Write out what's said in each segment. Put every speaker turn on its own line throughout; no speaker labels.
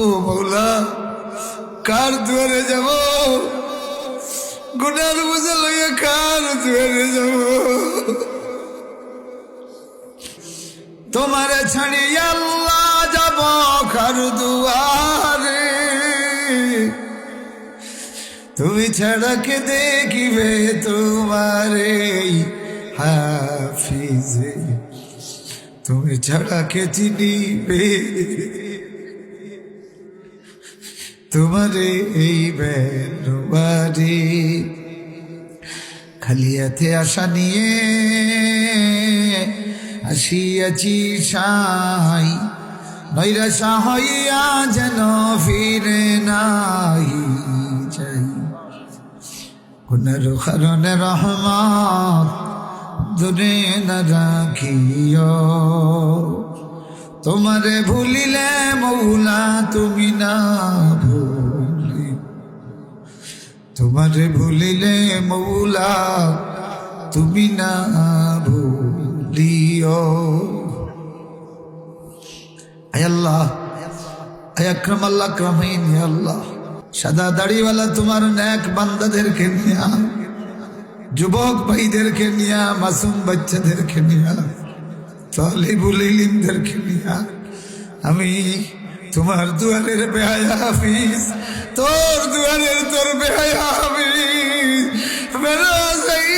ও মৌলা, কার দুয়ারে যাব? গুনার বোঝা লইয়া কার দুয়ারে যাব? তোমারে ছাড়িয়া আল্লাহ যাব কার দুয়ারে? তুমি ছাড়া কে দেখিবে তোমারে হাফিজে? তুমি ছাড়া কে চিনিবে তোমারে এই বেনবারে? খালি হাতে আশা নিয়ে আসিয়াছি সাই, নৈরাশা হইয়া যেন ফিরে নাই যাই। গুনার কারণে রহমত দূরে না রাখিও, তোমারে ভুলিলে মৌলা তুমি না ভুলি, তোমারে ভুলিলে মৌলা তুমি না ভুলিও। আয় আল্লাহ, আয় আকরাম আল্লাহ আকরামিন, হে আল্লাহ সাদা দাড়িওয়ালা তোমার নেক বান্দাদেরকে নিয়া, যুবক ভাইদেরকে নিয়া, মাসুম বাচ্চাদেরকে নিয়া, তালিবুল ইলমদেরকে নিয়া আমি তোমার দুয়ারের বেহায়া হাফিজ, তোর দুয়ারের তোর বেহায়া হাফিজ মেরা যাই।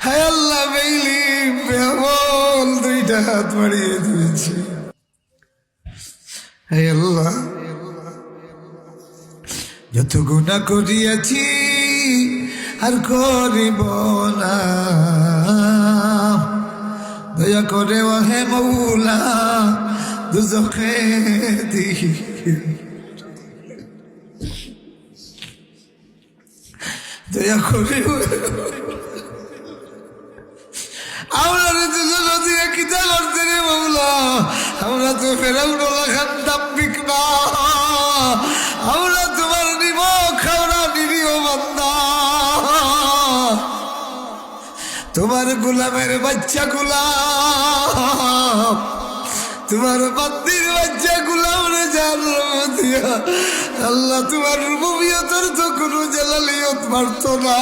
হায় আল্লাহ, বেইলিম বেহাবল দুইটা হাত বাড়িয়ে দিয়েছি। হায় আল্লাহ, যত গুনাহ করিয়াছি আর করিব না, দয়া করে ওহে মৌলা দুজখে দিহি, দয়া করে আমরা দুজন দিয়ে কিতা করতে রে মৌলা? আমরা তো ফেরাউন খাদ্দাম্বিক না, আমরা তোমার নিমক খাওয়া নিরীহ বান্দা, তোমার গোলামের বাচ্চা গোলাম, তোমার বান্দির বাচ্চা গোলাম রে জন্ম দিয়া। আল্লাহ, তোমার রুবুবিয়তের তো কোনো জালালিয়ত পারত না।